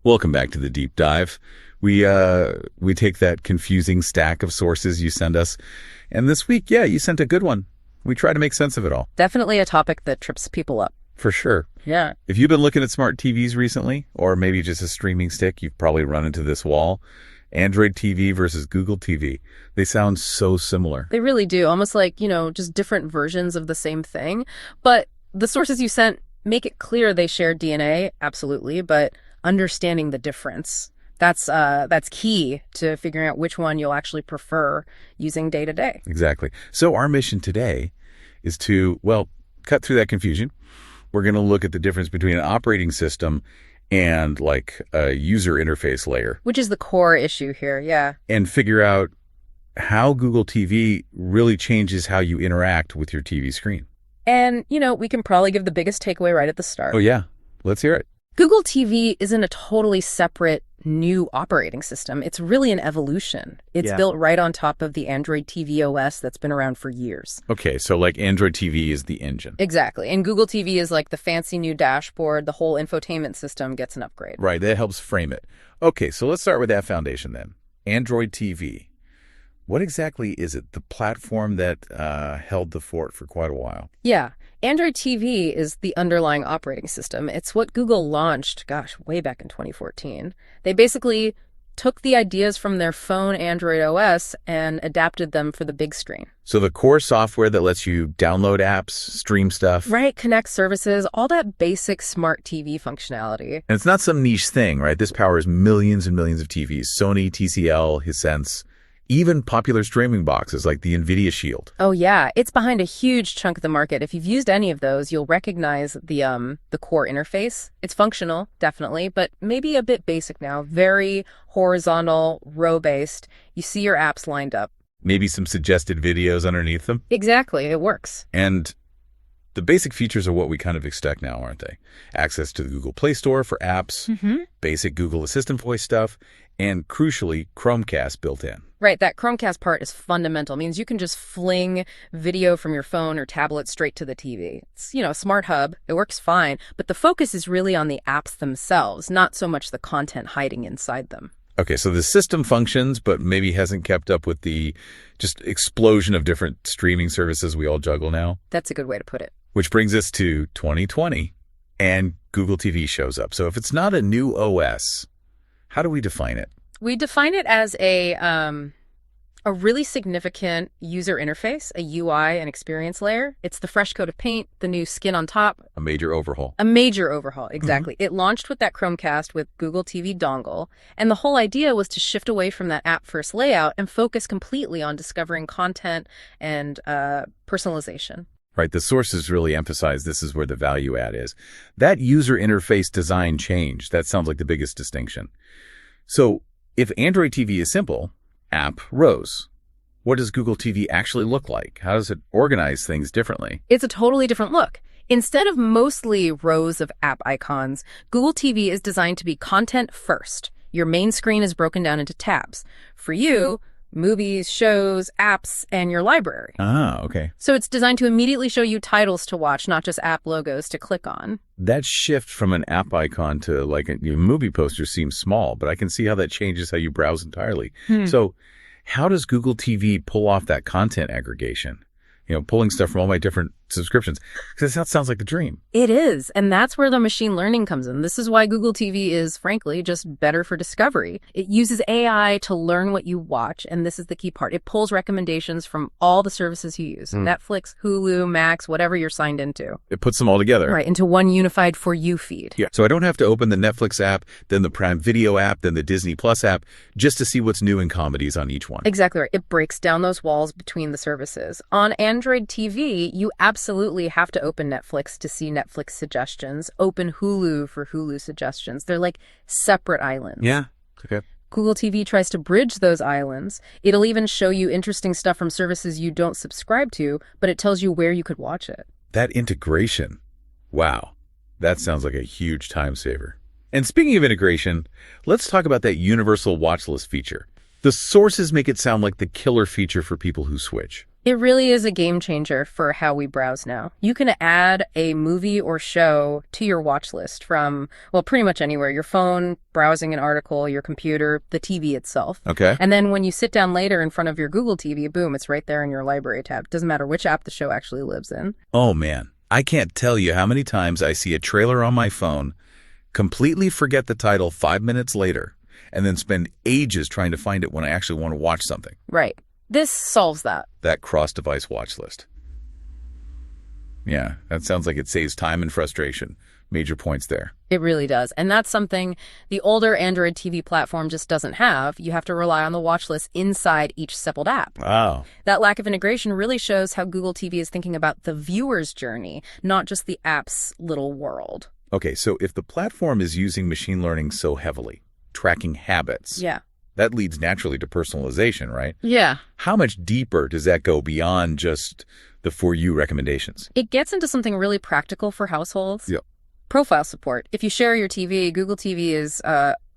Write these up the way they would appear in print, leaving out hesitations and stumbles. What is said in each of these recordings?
Welcome back to the deep dive. We take that confusing stack of sources you send us, and this week, you sent a good one. We try to make sense of it all. Definitely a topic that trips people up. For sure. Yeah. If you've been looking at smart TVs recently, or maybe just a streaming stick, you've probably run into this wall. Android TV versus Google TV. They sound so similar. They really do. Almost like, just different versions of the same thing. But the sources you sent make it clear they share DNA, absolutely, but understanding the difference, that's key to figuring out which one you'll actually prefer using day to day. Exactly. So our mission today is to, cut through that confusion. We're going to look at the difference between an operating system and like a user interface layer. Which is the core issue here, yeah. And figure out how Google TV really changes how you interact with your TV screen. And, we can probably give the biggest takeaway right at the start. Oh, yeah. Let's hear it. Google TV isn't a totally separate new operating system. It's really an evolution. It's built right on top of the Android TV OS that's been around for years. Okay, so like Android TV is the engine. Exactly. And Google TV is like the fancy new dashboard. The whole infotainment system gets an upgrade. Right, that helps frame it. Okay, so let's start with that foundation then. Android TV. What exactly is it? The platform that held the fort for quite a while. Yeah. Android TV is the underlying operating system. It's what Google launched, way back in 2014. They basically took the ideas from their phone Android OS and adapted them for the big screen. So the core software that lets you download apps, stream stuff. Right, connect services, all that basic smart TV functionality. And it's not some niche thing, right? This powers millions and millions of TVs. Sony, TCL, Hisense. Even popular streaming boxes like the NVIDIA Shield. Oh, yeah. It's behind a huge chunk of the market. If you've used any of those, you'll recognize the core interface. It's functional, definitely, but maybe a bit basic now. Very horizontal, row-based. You see your apps lined up. Maybe some suggested videos underneath them. Exactly. It works. And the basic features are what we kind of expect now, aren't they? Access to the Google Play Store for apps, basic Google Assistant voice stuff, and crucially, Chromecast built in. Right, that Chromecast part is fundamental. It means you can just fling video from your phone or tablet straight to the TV. It's, a smart hub. It works fine. But the focus is really on the apps themselves, not so much the content hiding inside them. Okay, so the system functions, but maybe hasn't kept up with the just explosion of different streaming services we all juggle now. That's a good way to put it. Which brings us to 2020, and Google TV shows up. So if it's not a new OS, how do we define it? We define it as a really significant user interface, a UI and experience layer. It's the fresh coat of paint, the new skin on top. A major overhaul. A major overhaul, exactly. It launched with that Chromecast with Google TV dongle, and the whole idea was to shift away from that app-first layout and focus completely on discovering content and personalization. Right, the sources really emphasize this is where the value add is. That user interface design change, that sounds like the biggest distinction. So if Android TV is simple, app rows. What does Google TV actually look like? How does it organize things differently? It's a totally different look. Instead of mostly rows of app icons, Google TV is designed to be content first. Your main screen is broken down into tabs. For you, movies, shows, apps, and your library. Ah, okay. So it's designed to immediately show you titles to watch, not just app logos to click on. That shift from an app icon to like a movie poster seems small, but I can see how that changes how you browse entirely. So how does Google TV pull off that content aggregation? Pulling stuff from all my different subscriptions. Because that sounds like the dream. It is. And that's where the machine learning comes in. This is why Google TV is, frankly, just better for discovery. It uses AI to learn what you watch. And this is the key part. It pulls recommendations from all the services you use. Netflix, Hulu, Max, whatever you're signed into. It puts them all together. Right, into one unified For You feed. Yeah. So I don't have to open the Netflix app, then the Prime Video app, then the Disney Plus app, just to see what's new in comedies on each one. Exactly right. It breaks down those walls between the services. On Android TV, you absolutely have to open Netflix to see Netflix suggestions, open Hulu for Hulu suggestions. They're like separate islands. Yeah. Okay. Google TV tries to bridge those islands. It'll even show you interesting stuff from services you don't subscribe to, but it tells you where you could watch it. That integration. Wow. That sounds like a huge time saver. And speaking of integration, let's talk about that universal watch list feature. The sources make it sound like the killer feature for people who switch. It really is a game changer for how we browse now. You can add a movie or show to your watch list from, well, pretty much anywhere. Your phone, browsing an article, your computer, the TV itself. Okay. And then when you sit down later in front of your Google TV, boom, it's right there in your library tab. Doesn't matter which app the show actually lives in. Oh, man. I can't tell you how many times I see a trailer on my phone, completely forget the title 5 minutes later, and then spend ages trying to find it when I actually want to watch something. Right. This solves that. That cross-device watch list. Yeah, that sounds like it saves time and frustration. Major points there. It really does. And that's something the older Android TV platform just doesn't have. You have to rely on the watch list inside each separate app. Wow. That lack of integration really shows how Google TV is thinking about the viewer's journey, not just the app's little world. Okay, so if the platform is using machine learning so heavily, tracking habits, Yeah. that leads naturally to personalization, right? Yeah. How much deeper does that go beyond just the For You recommendations? It gets into something really practical for households. Yep. Profile support. If you share your TV, Google TV is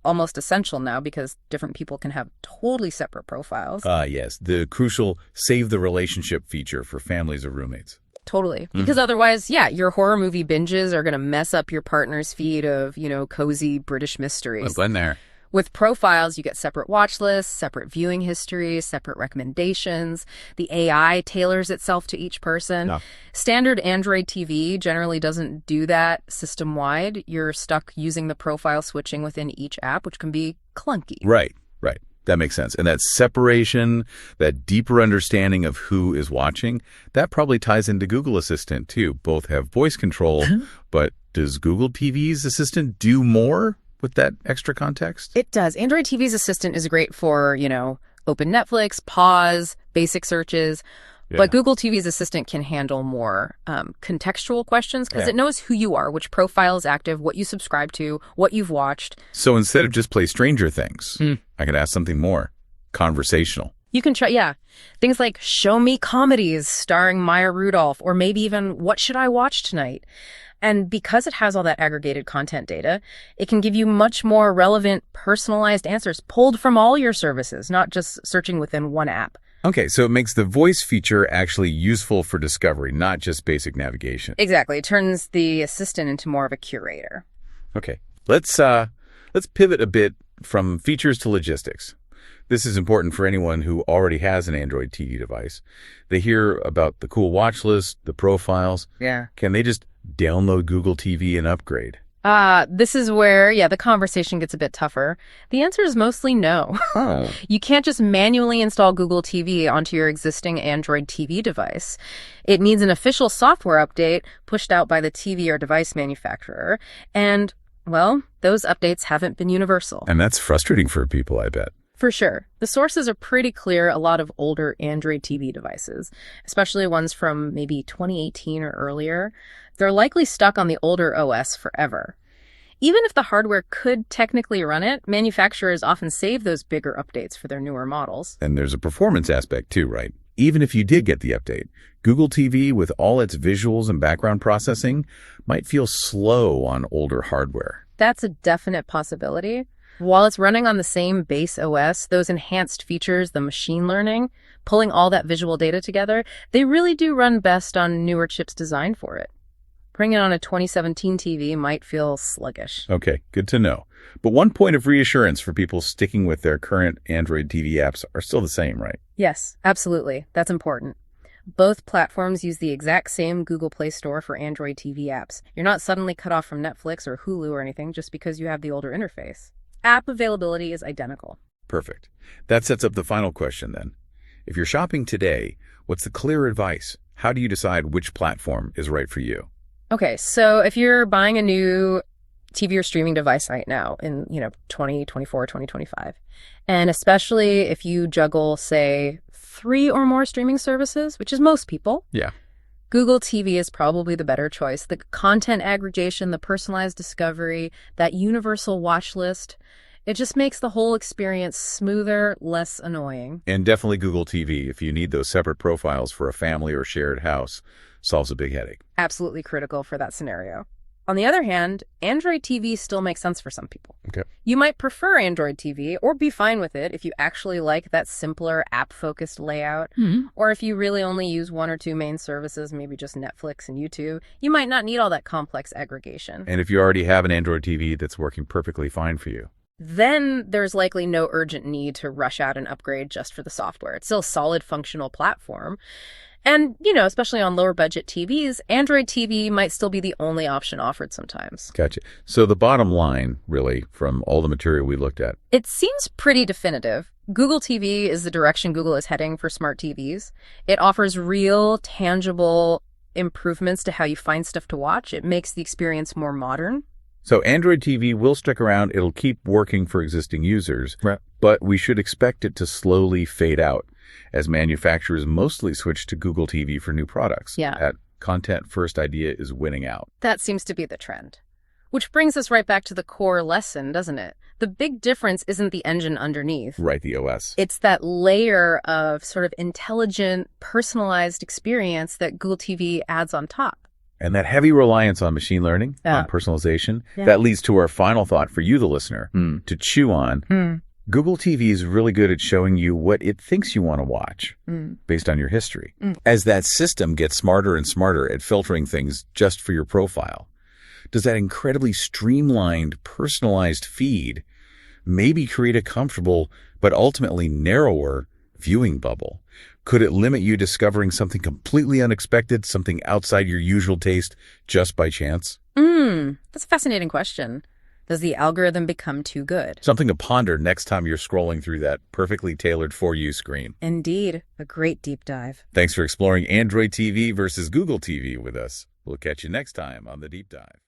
almost essential now because different people can have totally separate profiles. Yes, the crucial save the relationship feature for families or roommates. Totally. Because otherwise, yeah, your horror movie binges are going to mess up your partner's feed of, cozy British mysteries. I've been there. With profiles, you get separate watch lists, separate viewing histories, separate recommendations. The AI tailors itself to each person. No. Standard Android TV generally doesn't do that system-wide. You're stuck using the profile switching within each app, which can be clunky. Right. That makes sense. And that separation, that deeper understanding of who is watching, that probably ties into Google Assistant too. Both have voice control, but does Google TV's Assistant do more with that extra context? It does. Android TV's Assistant is great for, open Netflix, pause, basic searches. Yeah. But Google TV's Assistant can handle more contextual questions because it knows who you are, which profile is active, what you subscribe to, what you've watched. So instead of just play Stranger Things, I could ask something more conversational. You can try, things like show me comedies starring Maya Rudolph, or maybe even what should I watch tonight? And because it has all that aggregated content data, it can give you much more relevant, personalized answers pulled from all your services, not just searching within one app. Okay, so it makes the voice feature actually useful for discovery, not just basic navigation. Exactly. It turns the assistant into more of a curator. Okay, let's pivot a bit from features to logistics. This is important for anyone who already has an Android TV device. They hear about the cool watch list, the profiles. Yeah. Can they just download Google TV and upgrade? This is where, the conversation gets a bit tougher. The answer is mostly no. Oh. You can't just manually install Google TV onto your existing Android TV device. It needs an official software update pushed out by the TV or device manufacturer. And, well, those updates haven't been universal. And that's frustrating for people, I bet. For sure. The sources are pretty clear. A lot of older Android TV devices, especially ones from maybe 2018 or earlier, they're likely stuck on the older OS forever. Even if the hardware could technically run it, manufacturers often save those bigger updates for their newer models. And there's a performance aspect too, right? Even if you did get the update, Google TV with all its visuals and background processing might feel slow on older hardware. That's a definite possibility. While it's running on the same base OS, those enhanced features, the machine learning, pulling all that visual data together, they really do run best on newer chips designed for it. Bringing it on a 2017 TV might feel sluggish. Okay, good to know. But one point of reassurance for people sticking with their current Android TV apps are still the same, right? Yes, absolutely. That's important. Both platforms use the exact same Google Play Store for Android TV apps. You're not suddenly cut off from Netflix or Hulu or anything just because you have the older interface. App availability is identical. Perfect. That sets up the final question then. If you're shopping today, what's the clear advice? How do you decide which platform is right for you? Okay, so if you're buying a new TV or streaming device right now in, 2024, 2025, and especially if you juggle, say, 3 or more streaming services, which is most people, Yeah. Google TV is probably the better choice. The content aggregation, the personalized discovery, that universal watch list, it just makes the whole experience smoother, less annoying. And definitely Google TV if you need those separate profiles for a family or shared house. Solves a big headache. Absolutely critical for that scenario. On the other hand, Android TV still makes sense for some people. Okay. You might prefer Android TV or be fine with it if you actually like that simpler app-focused layout, or if you really only use one or two main services, maybe just Netflix and YouTube. You might not need all that complex aggregation. And if you already have an Android TV that's working perfectly fine for you. Then there's likely no urgent need to rush out and upgrade just for the software. It's still a solid functional platform. And, especially on lower budget TVs, Android TV might still be the only option offered sometimes. Gotcha. So the bottom line, really, from all the material we looked at. It seems pretty definitive. Google TV is the direction Google is heading for smart TVs. It offers real, tangible improvements to how you find stuff to watch. It makes the experience more modern. So Android TV will stick around. It'll keep working for existing users, Right. but we should expect it to slowly fade out as manufacturers mostly switch to Google TV for new products. Yeah. That content-first idea is winning out. That seems to be the trend. Which brings us right back to the core lesson, doesn't it? The big difference isn't the engine underneath. Right, the OS. It's that layer of sort of intelligent, personalized experience that Google TV adds on top. And that heavy reliance on machine learning, Yeah. on personalization, Yeah. that leads to our final thought for you, the listener, to chew on. Google TV is really good at showing you what it thinks you want to watch based on your history. As that system gets smarter and smarter at filtering things just for your profile, does that incredibly streamlined, personalized feed maybe create a comfortable but ultimately narrower viewing bubble? Could it limit you discovering something completely unexpected, something outside your usual taste, just by chance? That's a fascinating question. Does the algorithm become too good? Something to ponder next time you're scrolling through that perfectly tailored For You screen. Indeed, a great deep dive. Thanks for exploring Android TV versus Google TV with us. We'll catch you next time on The Deep Dive.